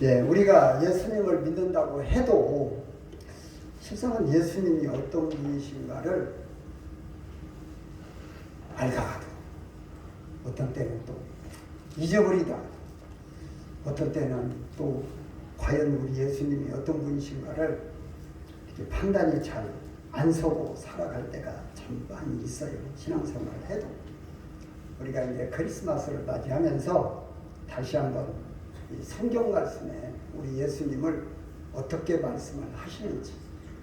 예, 우리가 예수님을 믿는다고 해도 실상은 예수님이 어떤 분이신가를 알다가도 어떤 때는 또 잊어버리다, 어떤 때는 또 과연 우리 예수님이 어떤 분이신가를 이렇게 판단이 잘 안 서고 살아갈 때가 참 많이 있어요. 신앙생활을 해도. 우리가 이제 크리스마스를 맞이하면서 다시 한번 이 성경 말씀에 우리 예수님을 어떻게 말씀을 하시는지,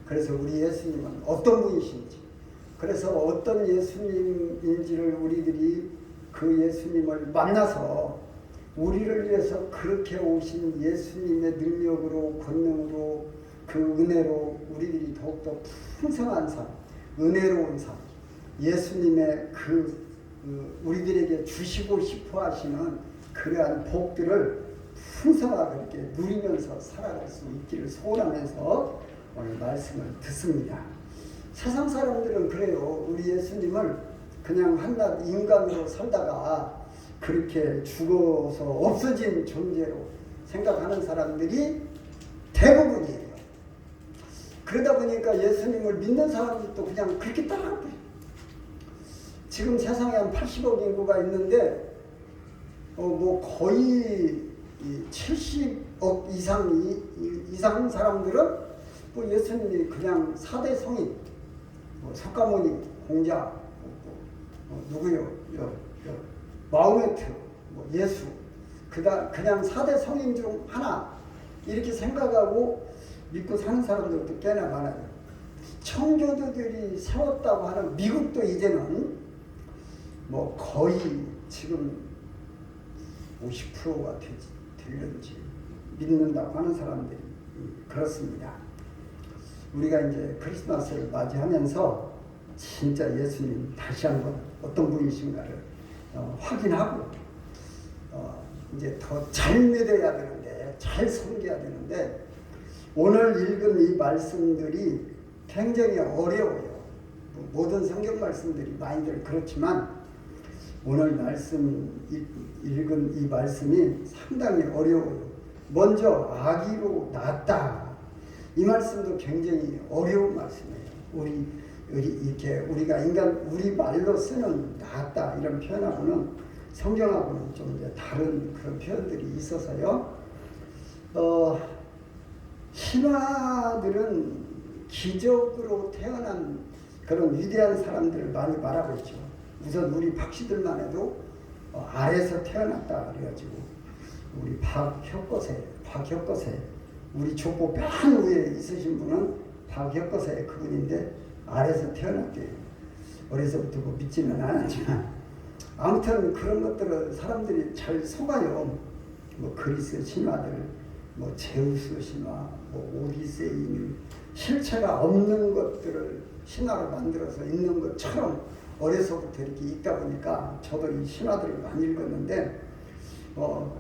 그래서 우리 예수님은 어떤 분이신지, 그래서 어떤 예수님인지를 우리들이 그 예수님을 만나서 우리를 위해서 그렇게 오신 예수님의 능력으로, 권능으로, 그 은혜로 우리들이 더욱더 풍성한 삶, 은혜로운 삶, 예수님의 우리들에게 주시고 싶어 하시는 그러한 복들을 풍성하게 이렇게 누리면서 살아갈 수 있기를 소원하면서 오늘 말씀을 듣습니다. 세상 사람들은 그래요. 우리 예수님을 그냥 한낱 인간으로 살다가 그렇게 죽어서 없어진 존재로 생각하는 사람들이 대부분이에요. 그러다 보니까 예수님을 믿는 사람들도 그냥 그렇게 따라가요. 지금 세상에 한 80억 인구가 있는데 뭐 거의 70억 이상 사람들은 뭐 예수님이 그냥 4대 성인, 석가모니, 공자, 누구요? 마호메트, 예수, 그냥 4대 성인 중 하나 이렇게 생각하고 믿고 사는 사람들도 꽤나 많아요. 청교도들이 세웠다고 하는 미국도 이제는 뭐 거의 지금 50%가 되는지 믿는다고 하는 사람들이 그렇습니다. 우리가 이제 크리스마스를 맞이하면서 진짜 예수님 다시 한번 어떤 분이신가를 확인하고 이제 더 잘 믿어야 되는데, 잘 섬겨야 되는데, 오늘 읽은 이 말씀들이 굉장히 어려워요. 모든 성경 말씀들이 많이들 그렇지만 오늘 읽은 이 말씀이 상당히 어려워요. 먼저 아기로 낳았다. 이 말씀도 굉장히 어려운 말씀이에요. 이렇게 우리가 우리 말로 쓰는 낳았다 이런 표현하고는 성경하고는 좀 이제 다른 그런 표현들이 있어서요. 신화들은 기적으로 태어난 그런 위대한 사람들을 많이 말하고 있죠. 우선 우리 박씨들만 해도 알에서 태어났다 그래가지고 우리 박혁거세 우리 족보 맨 위에 있으신 분은 박혁거세 그분인데 알에서 태어났대요. 어려서부터 뭐 믿지는 않았지만 아무튼 그런 것들을 사람들이 잘 속아요. 뭐 그리스 신화들, 뭐 제우스 신화, 뭐 오디세이, 실체가 없는 것들을 신화로 만들어서 있는 것처럼 어려서부터 이렇게 읽다 보니까 저도 이 신화들을 많이 읽었는데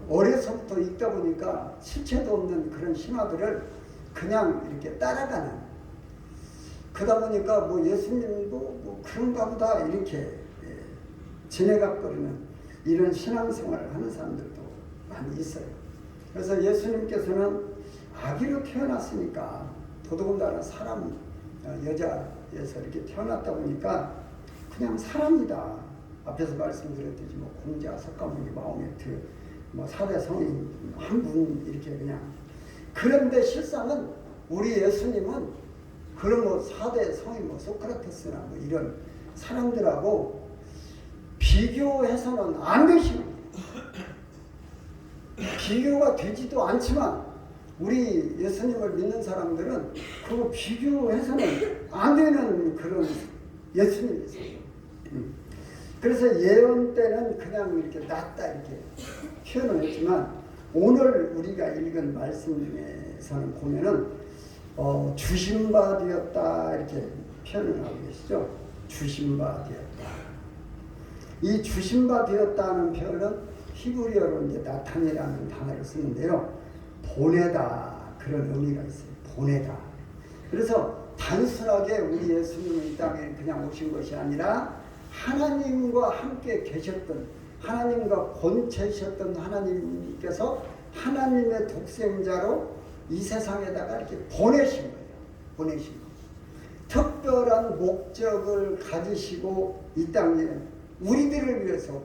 어려서부터 읽다 보니까 실체도 없는 그런 신화들을 그냥 이렇게 따라가는, 그러다 보니까 뭐 예수님도 뭐 그런가 보다 이렇게 지내가거리는 이런 신앙생활을 하는 사람들도 많이 있어요. 그래서 예수님께서는 아기로 태어났으니까, 더더군다나 사람, 여자에서 이렇게 태어났다 보니까 그냥 사람이다. 앞에서 말씀드렸듯이 뭐 공자, 석가모니, 마호메트, 뭐 4대 성인 한 분 이렇게 그냥. 그런데 실상은 우리 예수님은 그런 뭐 4대 성인, 뭐 소크라테스나 뭐 이런 사람들하고 비교해서는 안 되시는 거예요. 비교가 되지도 않지만 우리 예수님을 믿는 사람들은 그거 비교해서는 안 되는 그런 예수님이세요. 그래서 예언 때는 그냥 이렇게 낫다 이렇게 표현을 했지만 오늘 우리가 읽은 말씀 중에서는 보면은 주심바 되었다 이렇게 표현을 하고 계시죠. 주심바 되었다. 이 주심바 되었다는 표현은 히브리어로 이제 나탄이라는 단어를 쓰는데요. 보내다 그런 의미가 있어요. 보내다. 그래서 단순하게 우리 예수님이 이 땅에 그냥 오신 것이 아니라 하나님과 함께 계셨던, 하나님과 본체이셨던 하나님께서 하나님의 독생자로 이 세상에다가 이렇게 보내신 거예요. 보내신 거. 특별한 목적을 가지시고 이 땅에 우리들을 위해서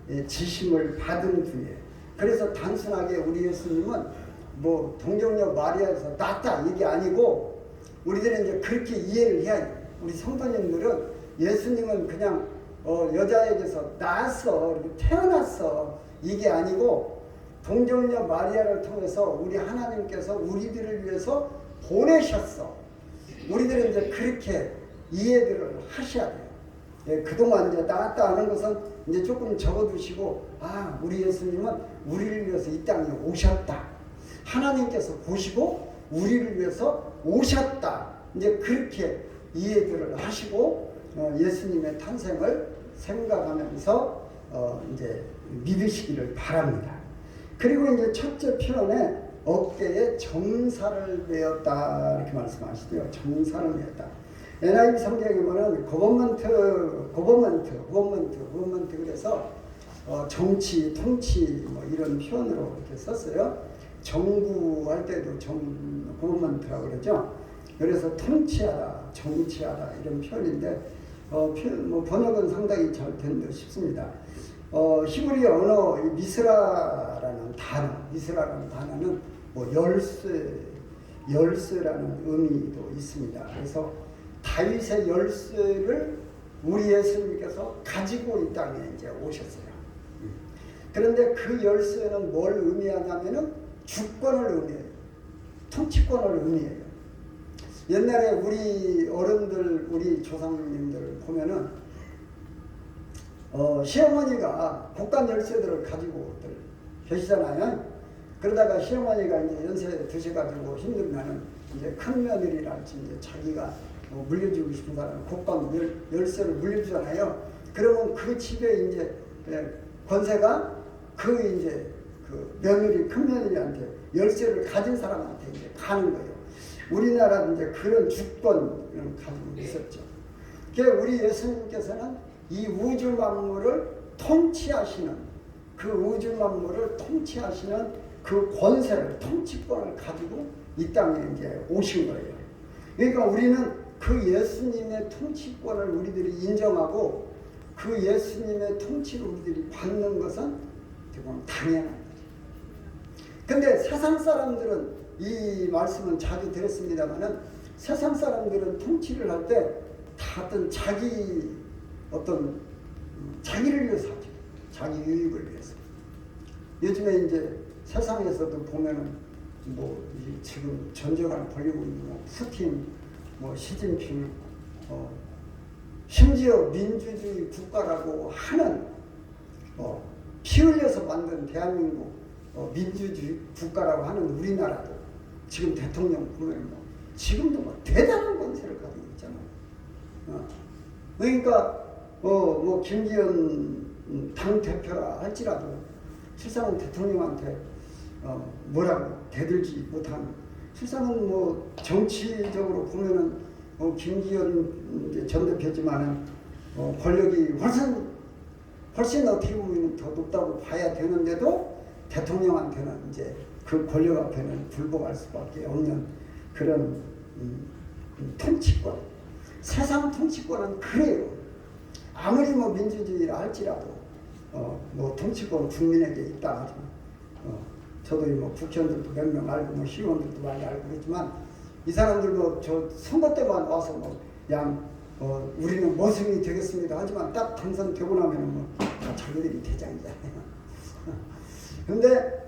보내지심을 받은 후에, 그래서 단순하게 우리 예수님은 뭐 동정녀 마리아에서 낳았다 이게 아니고, 우리들은 이제 그렇게 이해를 해야 돼요. 우리 성도님들은 예수님은 그냥 여자에게서 낳았어, 태어났어 이게 아니고, 동정녀 마리아를 통해서 우리 하나님께서 우리들을 위해서 보내셨어. 우리들은 이제 그렇게 이해들을 하셔야 돼요. 예, 그동안 이제 낳았다 하는 것은 이제 조금 적어두시고, 아, 우리 예수님은 우리를 위해서 이 땅에 오셨다. 하나님께서 보시고 우리를 위해서 오셨다. 이제 그렇게 이해들을 하시고 예수님의 탄생을 생각하면서 이제 믿으시기를 바랍니다. 그리고 이제 첫째 표현에 어깨에 정사를 메었다 이렇게 말씀하시고요. 정사를 메었다. NIV 성경에 보면 거버먼트 그래서 정치, 통치 뭐 이런 표현으로 이렇게 썼어요. 정부할 때도 거버먼트라고 그러죠. 그래서 통치하다, 정치하다 이런 표현인데 뭐 번역은 상당히 잘 된 듯 싶습니다. 히브리 언어 미스라라는 단어는 뭐 열쇠라는 의미도 있습니다. 그래서 다윗의 열쇠를 우리 예수님께서 가지고 이 땅에 이제 오셨어요. 그런데 그 열쇠는 뭘 의미하냐면은 주권을 의미해요. 통치권을 의미해요. 옛날에 우리 어른들, 우리 조상님들 보면은 시어머니가 국간 열쇠들을 가지고 계시잖아요. 그러다가 시어머니가 이제 연세 드셔가지고 힘들면은 이제 큰 며느리랄지 이제 자기가 물려주고 싶은 사람 국간 열쇠를 물려주잖아요. 그러면 그 집에 이제 권세가 그 며느리, 큰 며느리한테 열쇠를 가진 사람한테 이제 가는 거예요. 우리나라도 이제 그런 주권을 가지고 있었죠. 그러니까 우리 예수님께서는 이 우주 만물을 통치하시는, 그 우주 만물을 통치하시는 그 권세를, 통치권을 가지고 이 땅에 이제 오신 거예요. 그러니까 우리는 그 예수님의 통치권을 우리들이 인정하고 그 예수님의 통치를 우리들이 받는 것은 당연한 거죠. 근데 세상 사람들은, 이 말씀은 자주 들었습니다만은, 세상 사람들은 통치를 할 때 다들 자기를 위해서 하죠. 자기 유익을 위해서. 요즘에 이제 세상에서도 보면은 뭐 지금 전쟁을 벌이고 있는 뭐 푸틴, 뭐 시진핑, 심지어 민주주의 국가라고 하는 피 흘려서 만든 대한민국 민주주의 국가라고 하는 우리나라도 지금 대통령 보면 뭐 지금도 뭐 대단한 권세를 가지고 있잖아요. 그러니까 뭐 김기현 당 대표라 할지라도 실상은 대통령한테 뭐라고 대들지 못하는, 실상은 뭐 정치적으로 보면은 김기현 전 대표지만은 권력이 훨씬 어떻게 보면 더 높다고 봐야 되는데도 대통령한테는 이제 그 권력 앞에는 굴복할 수밖에 없는 그런 통치권. 세상 통치권은 그래요. 아무리 뭐 민주주의라 할지라도 뭐 통치권 국민에게 있다 하지만 저도 뭐 국회의원들도 몇 명 알고 뭐 시의원들도 많이 알고 그렇지만 이 사람들 뭐 저 선거 때만 와서 우리는 머슴이 되겠습니다 하지만 딱 당선되고 나면은 뭐 다 자기들이 대장이잖아요. 근데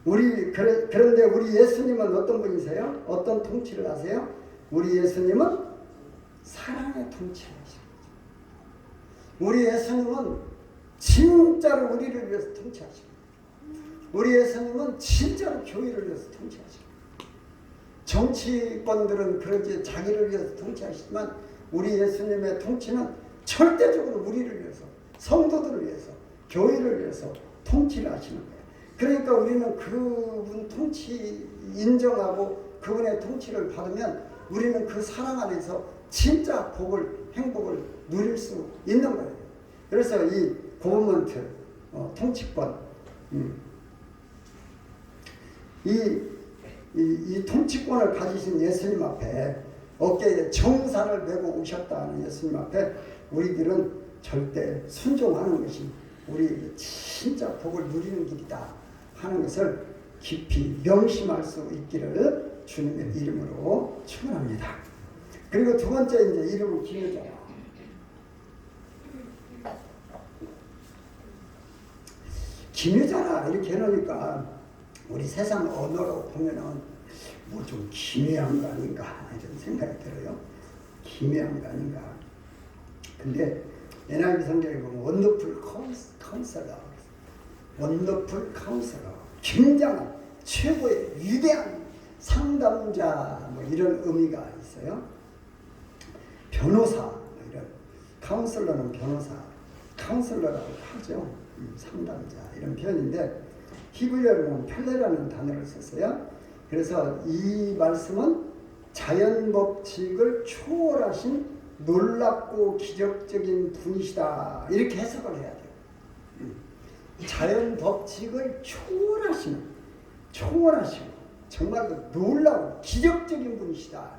그런데 우리 예수님은 어떤 분이세요? 어떤 통치를 하세요? 우리 예수님은 사랑의 통치를 하십니다. 우리 예수님은 진짜로 우리를 위해서 통치하십니다. 우리 예수님은 진짜로 교회를 위해서 통치하십니다. 정치권들은 그러지 자기를 위해서 통치하시지만 우리 예수님의 통치는 절대적으로 우리를 위해서, 성도들을 위해서, 교회를 위해서 통치를 하시는 거예요. 그러니까 우리는 그분 통치 인정하고 그분의 통치를 받으면 우리는 그 사랑 안에서 진짜 복을, 행복을 누릴 수 있는 거예요. 그래서 이 고버먼트, 통치권. 이 통치권을 가지신 예수님 앞에 어깨에 정사를 메고 오셨다는 예수님 앞에 우리들은 절대 순종하는 것이 우리 진짜 복을 누리는 길이다 하는 것을 깊이 명심할 수 있기를 주님의 이름으로 축원합니다. 그리고 두 번째 이제 이름은 기회잖아. 기묘잖아 이렇게 해놓으니까 우리 세상 언어로 보면은 뭐 좀 기묘한 거 아닌가 이런 생각이 들어요. 기묘한 거 아닌가. 근데 NIV 성경에 보면 원더풀 카운셀러, 원더풀 카운셀러, 굉장한 최고의 위대한 상담자 뭐 이런 의미가 있어요. 변호사 뭐 이런 카운셀러는 변호사, 카운셀러라고 하죠. 상담자 이런 표현인데 히브리어로는 펠레라는 단어를 썼어요. 그래서 이 말씀은 자연 법칙을 초월하신 놀랍고 기적적인 분이시다 이렇게 해석을 해야 돼요. 자연 법칙을 초월하시고 정말로 놀라운 기적적인 분이시다.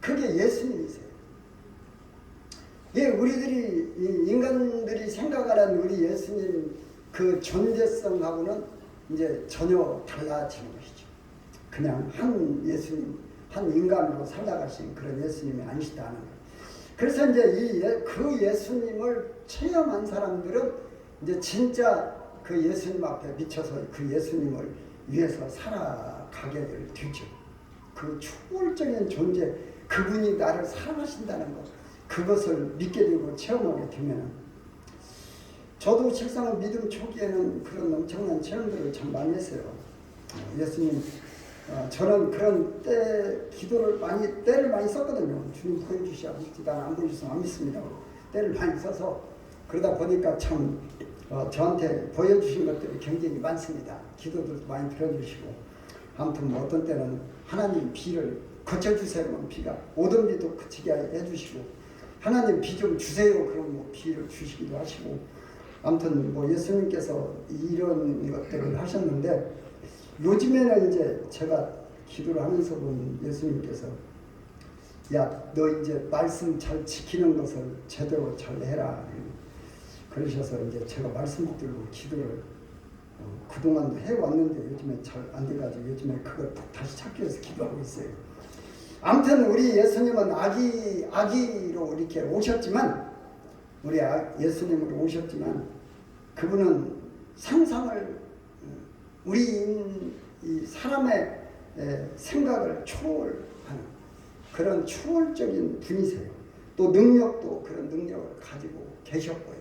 그게 예수님이세요. 예, 우리들이 인간들이 생각하는 우리 예수님 그 존재성하고는 이제 전혀 달라지는 것이죠. 그냥 한 예수님, 한 인간으로 살아가신 그런 예수님이 아니시다는 거예요. 그래서 이제 그 예수님을 체험한 사람들은 이제 진짜 그 예수님 앞에 미쳐서 그 예수님을 위해서 살아가게 되죠. 그 초월적인 존재, 그분이 나를 사랑하신다는 것, 그것을 믿게 되고 체험하게 되면 저도 실상 믿음 초기에는 그런 엄청난 체험들을 참 많이 했어요. 예수님, 저는 그런 기도를 때를 많이 썼거든요. 주님 보여주셔야 믿지, 난 안 보여주셔서 안 믿습니다. 때를 많이 써서 그러다 보니까 참 저한테 보여주신 것들이 굉장히 많습니다. 기도도 많이 들어주시고 아무튼 뭐 어떤 때는 하나님 비를 그쳐주세요. 비가 오던 비도 그치게 해주시고 하나님 비 좀 주세요. 그럼 뭐 비를 주시기도 하시고 아무튼 뭐 예수님께서 이런 것들을 하셨는데 요즘에는 이제 제가 기도를 하면서 본 예수님께서 야, 너 이제 말씀 잘 지키는 것을 제대로 잘 해라. 그러셔서 이제 제가 말씀 붙들고 기도를 그동안도 해왔는데 요즘에 잘 안 돼가지고 요즘에 그걸 다시 찾기 위해서 기도하고 있어요. 아무튼 우리 예수님은 아기로 이렇게 오셨지만 우리 예수님으로 오셨지만 그분은 상상을 우리 이 사람의 생각을 초월하는 그런 초월적인 분이세요. 또 능력도 그런 능력을 가지고 계셨고요.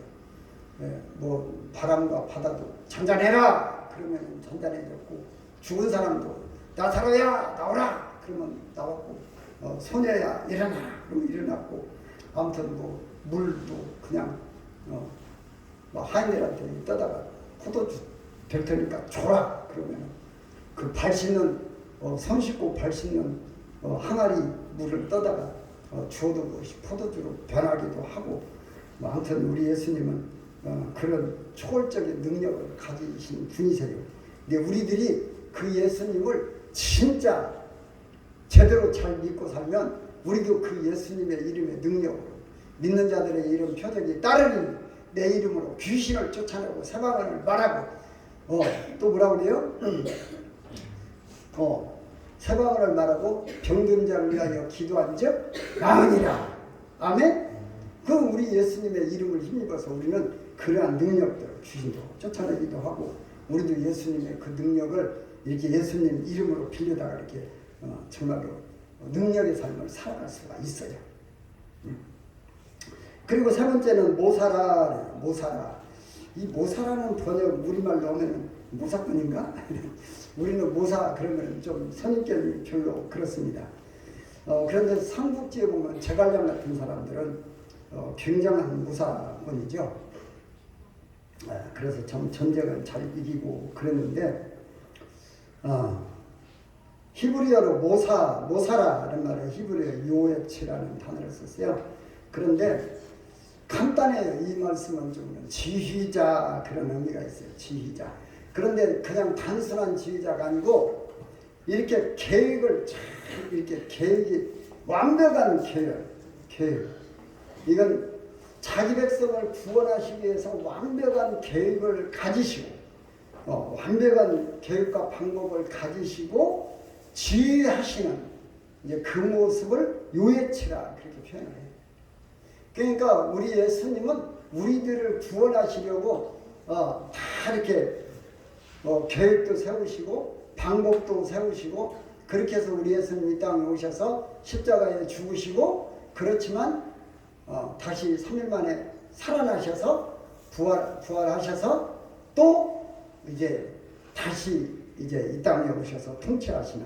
뭐 바람과 바다도 잔잔해라 그러면 잔잔해졌고 죽은 사람도 나사로야 나오라 그러면 나왔고 소녀야 일어나라 그러면 일어났고 아무튼 뭐 물도 그냥 뭐 하인들한테 떠다가 포도주 될 테니까 줘라 그러면 그 발 씻는 손 씻고 발 씻는 항아리 물을 떠다가 주어도 것이 포도주로 변하기도 하고 뭐 아무튼 우리 예수님은 그런 초월적인 능력을 가지신 분이세요. 근데 우리들이 그 예수님을 진짜 제대로 잘 믿고 살면 우리도 그 예수님의 이름의 능력으로 믿는 자들의 이름 표적이 따르니 내 이름으로 귀신을 쫓아내고 새방언을 말하고 또 뭐라고 그래요? 새방언을 말하고 병든 자를 위하여 기도한 적 나으니라. 아멘? 그럼 우리 예수님의 이름을 힘입어서 우리는 그러한 능력들 귀신도 쫓아내기도 하고 우리도 예수님의 그 능력을 이렇게 예수님 이름으로 빌려다가 이렇게 정말로 능력의 삶을 살아갈 수가 있어요. 그리고 세 번째는 모사라. 이 모사라는 번역 우리말 넣으면 모사꾼인가? 우리는 모사 그러면 좀 선입견이 별로 그렇습니다. 그런데 삼국지에 보면 제갈량 같은 사람들은 굉장한 모사꾼이죠. 그래서 전쟁을 잘 이기고 그랬는데 히브리어로 모사라는 말에 히브리어 요에치라는 단어를 썼어요. 그런데 간단해요. 이 말씀은 좀 지휘자 그런 의미가 있어요. 지휘자. 그런데 그냥 단순한 지휘자가 아니고 이렇게 계획을 잘 이렇게 계획이 완벽한 계획. 이건 자기 백성을 구원하시기 위해서 완벽한 계획을 가지시고 완벽한 계획과 방법을 가지시고 지휘하시는 이제 그 모습을 요예치라 그렇게 표현해요. 그러니까 우리 예수님은 우리들을 구원하시려고 다 이렇게 계획도 세우시고 방법도 세우시고 그렇게 해서 우리 예수님 이 땅에 오셔서 십자가에 죽으시고 그렇지만 다시 3일 만에 살아나셔서 부활하셔서 또 이제 다시 이제 이 땅에 오셔서 통치하시는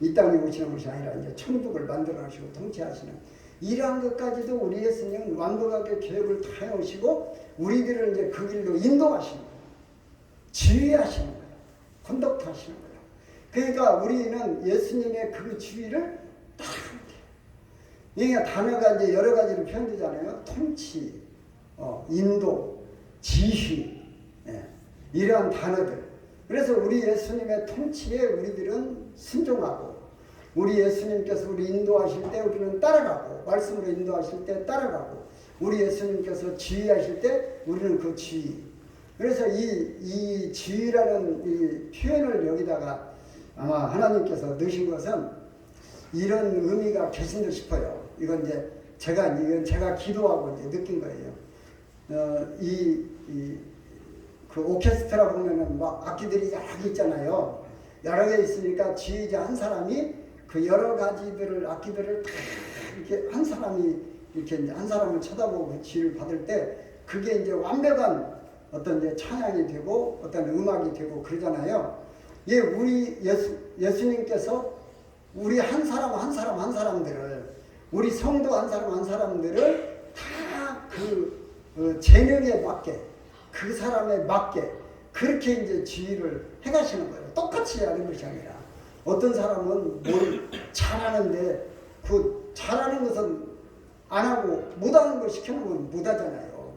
이 땅에 오시는 것이 아니라 이제 천국을 만들어 놓으시고 통치하시는 이러한 것까지도 우리 예수님은 완벽하게 계획을 다 해오시고 우리들을 이제 그 길로 인도하시는 거예요. 지휘하시는 거예요. 컨덕트 하시는 거예요. 그러니까 우리는 예수님의 그 지휘를 따라가게. 이게 단어가 이제 여러 가지로 표현되잖아요. 통치, 인도, 지휘, 이러한 단어들. 그래서 우리 예수님의 통치에 우리들은 순종하고 우리 예수님께서 우리 인도하실 때 우리는 따라가고 말씀으로 인도하실 때 따라가고 우리 예수님께서 지휘하실 때 우리는 그 지휘. 그래서 이 지휘라는 이 표현을 여기다가 아마 하나님께서 넣으신 것은 이런 의미가 계신 듯 싶어요. 이건 이제 제가 기도하고 이제 느낀 거예요. 그 오케스트라 보면은 막 악기들이 여러 개 있잖아요. 여러 개 있으니까 지휘자 한 사람이 그 여러 가지들을 악기들을 다 이렇게 한 사람이 이렇게 이제 한 사람을 쳐다보고 그 지휘를 받을 때 그게 이제 완벽한 어떤 이제 찬양이 되고 어떤 음악이 되고 그러잖아요. 예, 우리 예수님께서 우리 한 사람들을 우리 성도 한 사람들을 다 그 재능에 맞게 그 사람에 맞게 그렇게 이제 지휘를 해가시는 거예요. 똑같이 하는 것이 아니라 어떤 사람은 뭘 잘하는데 그 잘하는 것은 안 하고 못하는 걸 시켜놓으면 못하잖아요.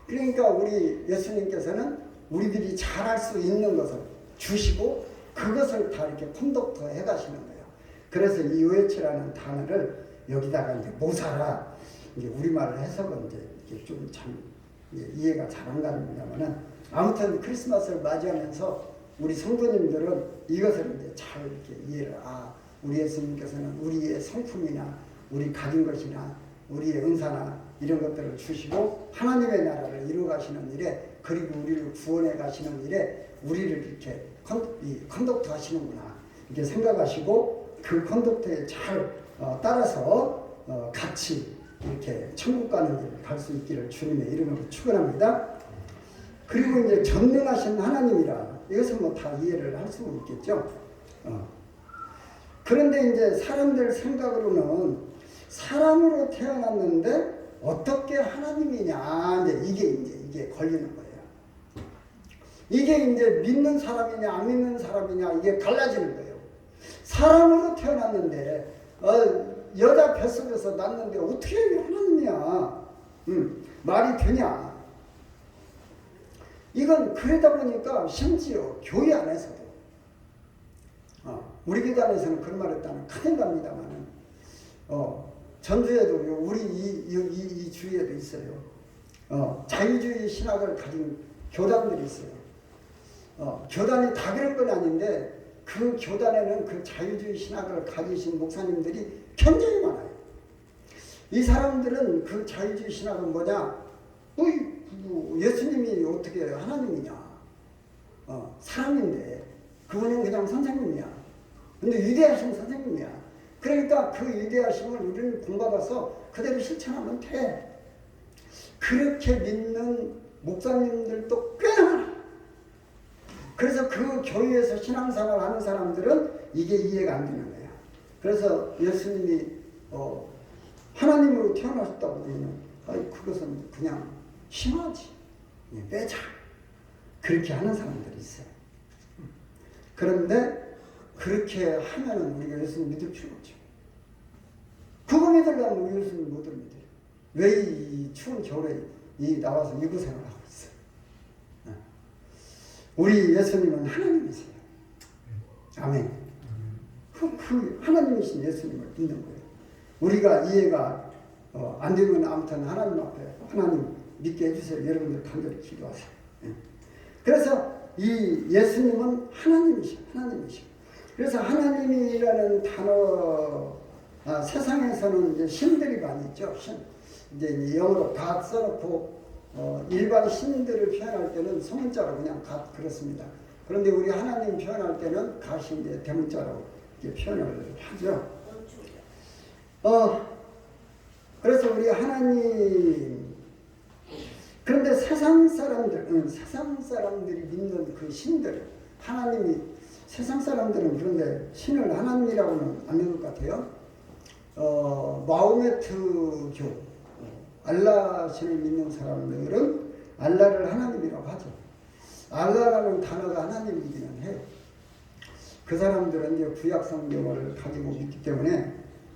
그러니까 우리 예수님께서는 우리들이 잘할 수 있는 것을 주시고 그것을 다 이렇게 컨덕터 해가시는 거예요. 그래서 이 요예치라는 단어를 여기다가 이제 모사라 이제 우리말을 해석은 이제 좀 참 이해가 잘 안 갑니다만은 아무튼 크리스마스를 맞이하면서 우리 성도님들은 이것을 이제 잘 이렇게 이해를 우리 예수님께서는 우리의 성품이나 우리 가진 것이나 우리의 은사나 이런 것들을 주시고 하나님의 나라를 이루어 가시는 일에 그리고 우리를 구원해 가시는 일에 우리를 이렇게 컨덕트 하시는구나 이렇게 생각하시고 그 컨덕트에 잘 따라서 같이 이렇게 천국 가는 길을 갈 수 있기를 주님의 이름으로 축원합니다. 그리고 이제 전능하신 하나님이라 이것은 뭐 다 이해를 할 수 있겠죠. 그런데 이제 사람들 생각으로는 사람으로 태어났는데 어떻게 하나님이냐 이게 걸리는 거예요. 이게 이제 믿는 사람이냐 안 믿는 사람이냐 이게 갈라지는 거예요. 사람으로 태어났는데 여자 뱃속에서 났는데 어떻게 하나님이야? 말이 되냐? 이건 그러다 보니까 심지어 교회 안에서도 우리 교회 안에서는 그런 말 했다면 큰일 납니다만은 전주에도 우리 이 주위에도 있어요. 자유주의 신학을 가진 교단들이 있어요. 교단이 다 그런 건 아닌데 그 교단에는 그 자유주의 신학을 가지신 목사님들이 굉장히 많아요. 이 사람들은 그 자유주의 신학은 뭐냐? 예수님이 어떻게 하나님이냐? 사람인데 그분은 그냥 선생님이야. 근데 위대하신 선생님이야. 그러니까 그 위대하심을 우리는 본받아서 그대로 실천하면 돼. 그렇게 믿는 목사님들도 꽤 많아. 그래서 그 교회에서 신앙생활 하는 사람들은 이게 이해가 안 되는 거야. 그래서 예수님이 하나님으로 태어나셨다고 그러면 그것은 그냥 심하지. 빼자. 그렇게 하는 사람들이 있어요. 그런데 그렇게 하면은 우리가 예수님 믿을 필요 없죠. 그거 믿으려면 우리 예수님 못 믿어요. 왜 이 추운 겨울에 나와서 이 고생을 하고 있어요. 우리 예수님은 하나님이세요. 아멘. 그 하나님이신 예수님을 믿는 거예요. 우리가 이해가 안 되면 아무튼 하나님 앞에 하나님 믿게 해주세요. 여러분들 간절히 기도하세요. 그래서 이 예수님은 하나님이시고 그래서 하나님이라는 단어 세상에서는 이제 신들이 많이 있죠. 신. 이제 영어로 God 써놓고 일반 신들을 표현할 때는 소문자로 그냥 God 그렇습니다. 그런데 우리 하나님 표현할 때는 God이 이제 대문자로 이렇게 표현을 하죠. 그래서 우리 하나님 그런데 세상 사람들이 믿는 그 신들 하나님이 세상 사람들은 그런데 신을 하나님이라고는 안 믿는 것 같아요. 마호메트교 알라 신을 믿는 사람들은 알라를 하나님이라고 하죠. 알라라는 단어가 하나님이기는 해요. 그 사람들은 이제 구약 성경을 가지고 있기 때문에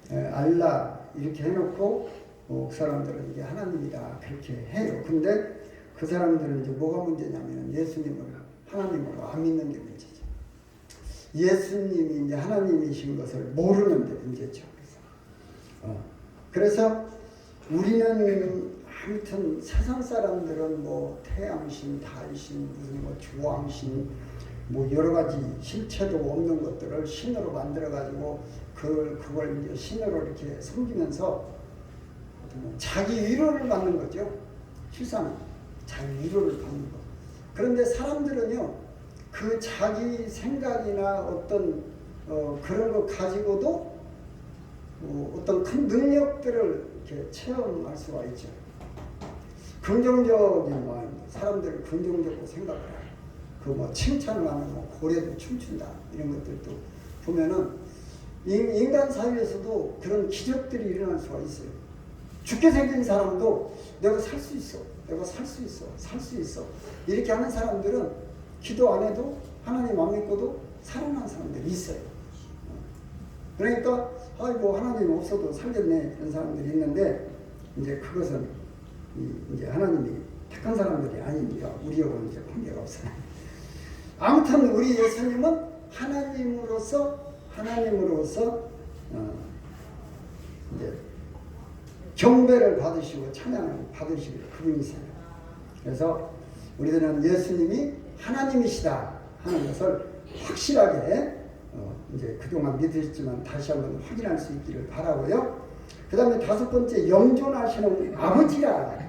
알라 이렇게 해놓고 그 사람들은 이게 하나님이다 그렇게 해요. 근데 그 사람들은 이제 뭐가 문제냐면 예수님을 하나님으로 안 믿는 게 문제죠. 예수님이 이제 하나님이신 것을 모르는 게 문제죠. 그래서 우리는 아무튼 세상 사람들은 뭐 태양신, 달신, 무슨 뭐 주왕신, 뭐 여러 가지 실체도 없는 것들을 신으로 만들어 가지고 그걸 이제 신으로 이렇게 섬기면서 자기 위로를 받는 거죠. 실상 자기 위로를 받는 거. 그런데 사람들은요 그 자기 생각이나 어떤 그런 거 가지고도 어떤 큰 능력들을 이렇게 체험할 수가 있죠. 긍정적인 마음, 사람들을 긍정적으로 생각을 해요. 그 뭐 칭찬을 하면 뭐 고래도 춤춘다 이런 것들도 보면은 인간 사회에서도 그런 기적들이 일어날 수가 있어요. 죽게 생긴 사람도 내가 살 수 있어, 내가 살 수 있어, 살 수 있어 이렇게 하는 사람들은 기도 안 해도 하나님 안 믿고도 살아난 사람들이 있어요. 그러니까 아이고 하나님 없어도 살겠네 이런 사람들이 있는데 이제 그것은 이제 하나님이 택한 사람들이 아닙니다. 우리하고는 이제 관계가 없어요. 아무튼 우리 예수님은 하나님으로서 이제 경배를 받으시고 찬양을 받으시고 그분이세요. 그래서 우리들은 예수님이 하나님이시다 하는 것을 확실하게 이제 그동안 믿으셨지만 다시 한번 확인할 수 있기를 바라고요. 그 다음에 다섯 번째 영존하시는 아버지라.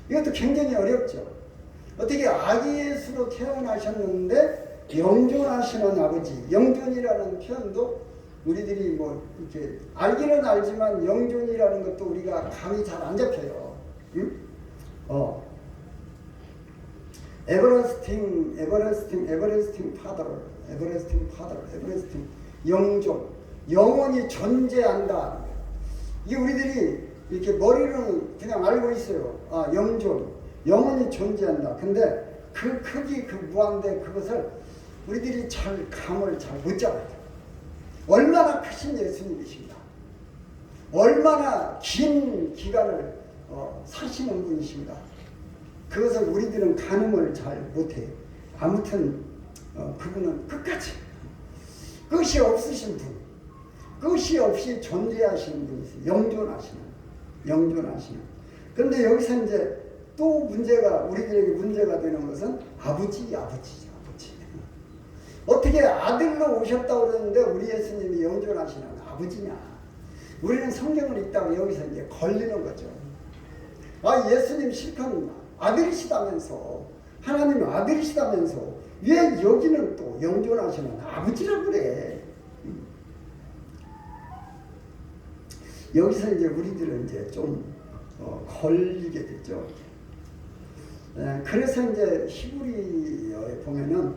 이것도 굉장히 어렵죠. 어떻게 아기 예수로 태어나셨는데 영존하시는 아버지. 영존이라는 표현도 우리들이 뭐 이렇게 알기는 알지만 영존이라는 것도 우리가 감이 잘 안 잡혀요. 응? 에버레스팅 파더, 영존, 영원히 존재한다. 이게 우리들이 이렇게 머리로는 그냥 알고 있어요. 영존, 영원히 존재한다. 근데 그 크기, 그 무한대 그것을 우리들이 감을 잘 못 잡아요. 얼마나 크신 예수님이신가. 얼마나 긴 기간을 사시는 분이신가. 그것을 우리들은 가늠을 잘 못해요. 아무튼 그분은 끝까지 끝이 없으신 분, 끝이 없이 존재하시는 분이세요. 영존하시는. 그런데 여기서 이제 또 우리들에게 문제가 되는 것은 아버지죠. 어떻게 아들로 오셨다고 그러는데 우리 예수님이 영존하시는 아버지냐. 우리는 성경을 읽다가 여기서 이제 걸리는 거죠. 예수님 실컷 아들이시다면서, 하나님 아들이시다면서 왜 여기는 또 영존하시는 아버지라고 그래. 여기서 이제 우리들은 이제 좀 걸리게 됐죠. 그래서 이제 히브리어에 보면은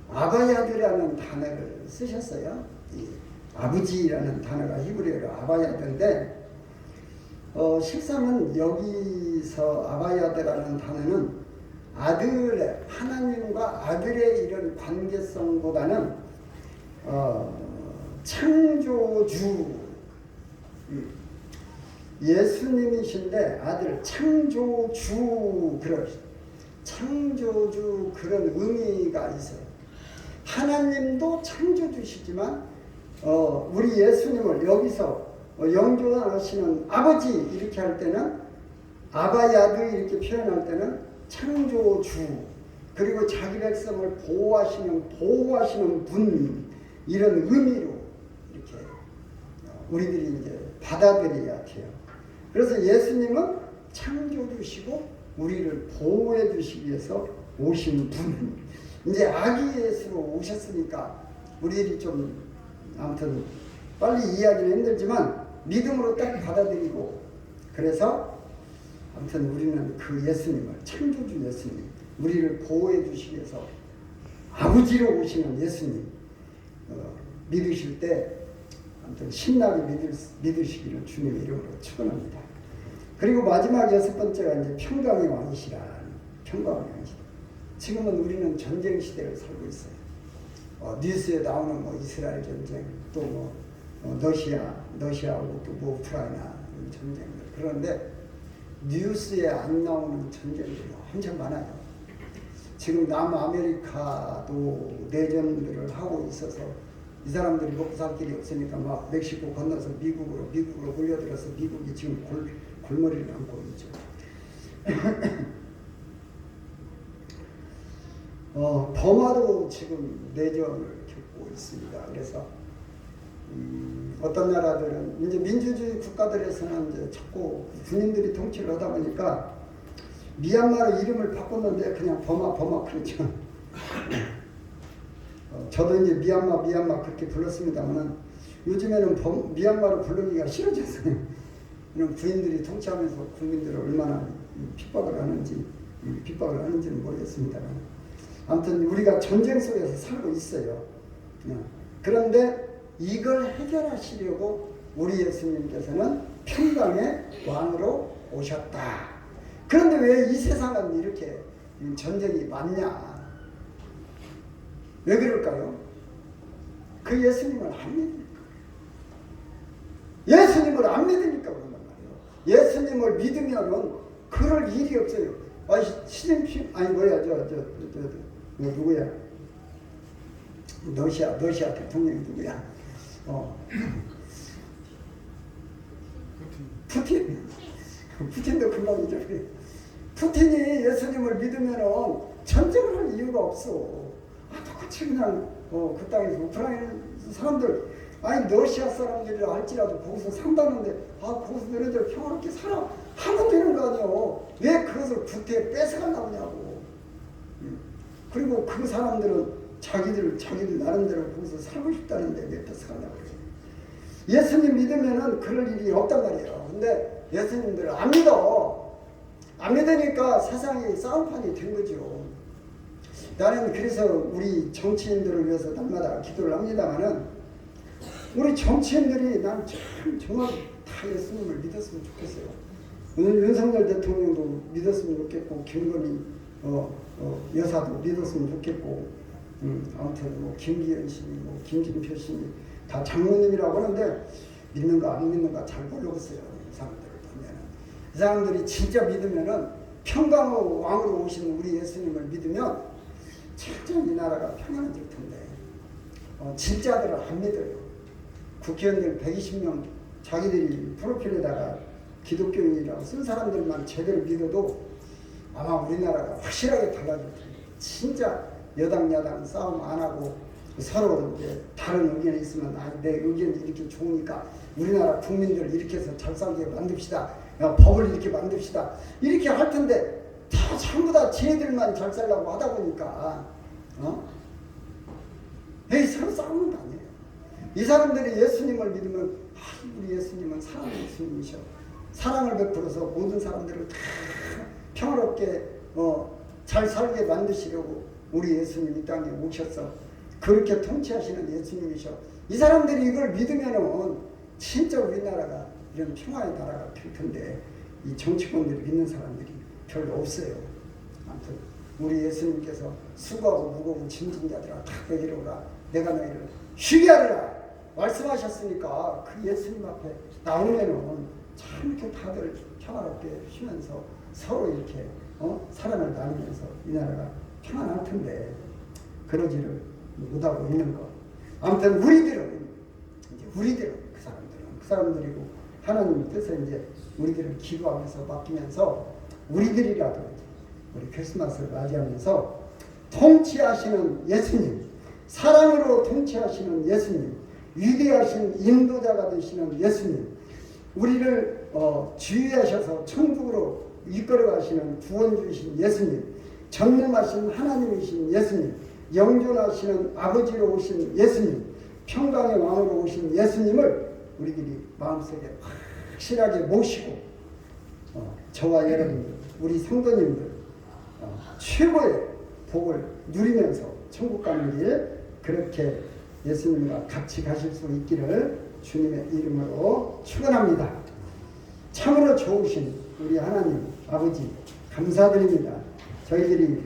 아바야드라는 단어를 쓰셨어요. 이 아버지라는 단어가 히브리어로 아바야드인데 실상은 여기서 아바야드라는 단어는 하나님과 아들의 이런 관계성보다는 창조주, 예수님이신데 아들 창조주 그런 의미가 있어요. 하나님도 창조주시지만 우리 예수님을 여기서 영존하시는 아버지 이렇게 할 때는 아바야드 이렇게 표현할 때는 창조주 그리고 자기 백성을 보호하시는 분 이런 의미로 이렇게 우리들이 이제 받아들여야 돼요. 그래서 예수님은 창조주시고 우리를 보호해 주시기 위해서 오신 분. 이제 아기 예수로 오셨으니까 우리들이 좀 아무튼 빨리 이해하기는 힘들지만 믿음으로 딱 받아들이고 그래서 아무튼 우리는 그 예수님을 창조주 예수님 우리를 보호해 주시기 위해서 아버지로 오시는 예수님 믿으실 때 아무튼 신나게 믿으시기를 주님의 이름으로 축원합니다. 그리고 마지막 6번째가 이제 평강의 왕이시라. 평강의 왕이시라. 지금은 우리는 전쟁 시대를 살고 있어요. 뉴스에 나오는 뭐 이스라엘 전쟁, 또 뭐 러시아하고 또 뭐 우크라이나 전쟁들. 그런데 뉴스에 안 나오는 전쟁들이 엄청 많아요. 지금 남아메리카도 내전들을 하고 있어서 이 사람들이 먹고 살 길이 없으니까 막 멕시코 건너서 미국으로 몰려들어서 미국이 지금 골머리를 앓고 있죠. 버마도 지금 내전을 겪고 있습니다. 그래서 어떤 나라들은 이제 민주주의 국가들에서는 이제 자꾸 군인들이 통치를 하다 보니까 미얀마로 이름을 바꿨는데 그냥 버마 그렇죠. 저도 이제 미얀마 그렇게 불렀습니다만 요즘에는 미얀마로 부르기가 싫어졌어요. 이런 군인들이 통치하면서 국민들을 얼마나 핍박을 하는지는 모르겠습니다만 아무튼 우리가 전쟁 속에서 살고 있어요. 그런데 이걸 해결하시려고 우리 예수님께서는 평강의 왕으로 오셨다. 그런데 왜 이 세상은 이렇게 전쟁이 많냐? 왜 그럴까요? 그 예수님을 안 믿으니까. 예수님을 안 믿으니까 그런 말이에요. 예수님을 믿으면은 그럴 일이 없어요. 시진핑 누구야? 러시아 대통령이 누구야? 푸틴도 금방 잊어버려. 푸틴이 예수님을 믿으면은 전쟁을 할 이유가 없어. 똑같이 그냥 그 땅에서 우크라이나 사람들 러시아 사람들이라 할지라도 거기서 산다는데 거기서 너네들 평화롭게 살아 하면 되는 거 아니에요. 왜 그것을 구태에 뺏어가려고 하냐고. 그리고 그 사람들은 자기들 나름대로 거기서 살고 싶다는데 왜 뺏어가려고 그래. 예수님 믿으면은 그럴 일이 없단 말이에요. 근데 예수님들을 안 믿으니까 세상이 싸움판이 된 거죠. 나는 그래서 우리 정치인들을 위해서 날마다 기도를 합니다만은 우리 정치인들이 난 정말 다 예수님을 믿었으면 좋겠어요. 오늘 윤석열 대통령도 믿었으면 좋겠고 김건희 여사도 믿었으면 좋겠고 아무튼 뭐 김기현 씨, 뭐 김진표 씨 다 장로님이라고 하는데 믿는가 안 믿는가 잘 모르겠어요. 이 사람들을 보면은 이 사람들이 진짜 믿으면은 평강의 왕으로 오신 우리 예수님을 믿으면 진짜 이 나라가 평안해질 텐데 진짜들을 안 믿어요. 국회의원들 120명 자기들이 프로필에다가 기독교인이라고 쓴 사람들만 제대로 믿어도 아마 우리나라가 확실하게 달라질 텐데 진짜 여당 야당 싸움 안 하고 서로 이제 다른 의견이 있으면 내 의견이 이렇게 좋으니까 우리나라 국민들 이렇게 해서 잘 살게 만듭시다. 법을 이렇게 만듭시다. 이렇게 할 텐데 다 전부 다 지네들만 잘 살라고 하다 보니까 서로 싸우는 거 아니에요. 이 사람들이 예수님을 믿으면 우리 예수님은 사랑의 예수님이셔. 사랑을 베풀어서 모든 사람들을 다 평화롭게 잘 살게 만드시려고 우리 예수님 이 땅에 오셔서 그렇게 통치하시는 예수님이셔. 이 사람들이 이걸 믿으면은 진짜 우리나라가 이런 평화의 나라가 될 텐데 이 정치권들이 믿는 사람들이 별로 없어요. 아무튼 우리 예수님께서 수고하고 무거운 짐진 자들아 다 내게로 오라. 내가 너희를 쉬게 하리라 말씀하셨으니까 그 예수님 앞에 나오면은 참 이렇게 다들 평화롭게 쉬면서 서로 이렇게 사랑을 나누면서 이 나라가 평안할 텐데 그러지를 못하고 있는 것. 아무튼 우리들은 그 사람들이고 하나님 뜻에 이제 우리들을 기도하면서 맡기면서 우리들이라도 우리 크리스마스를 맞이하면서 통치하시는 예수님, 사랑으로 통치하시는 예수님, 위대하신 인도자가 되시는 예수님, 우리를 주의하셔서 천국으로 이끌어 가시는 구원주이신 예수님, 전능하신 하나님이신 예수님, 영존하시는 아버지로 오신 예수님, 평강의 왕으로 오신 예수님을 우리들이 마음속에 확실하게 모시고 저와 여러분들, 우리 성도님들 최고의 복을 누리면서 천국 가는 길 그렇게 예수님과 같이 가실 수 있기를 주님의 이름으로 축원합니다. 참으로 좋으신 우리 하나님 아버지 감사드립니다. 저희들이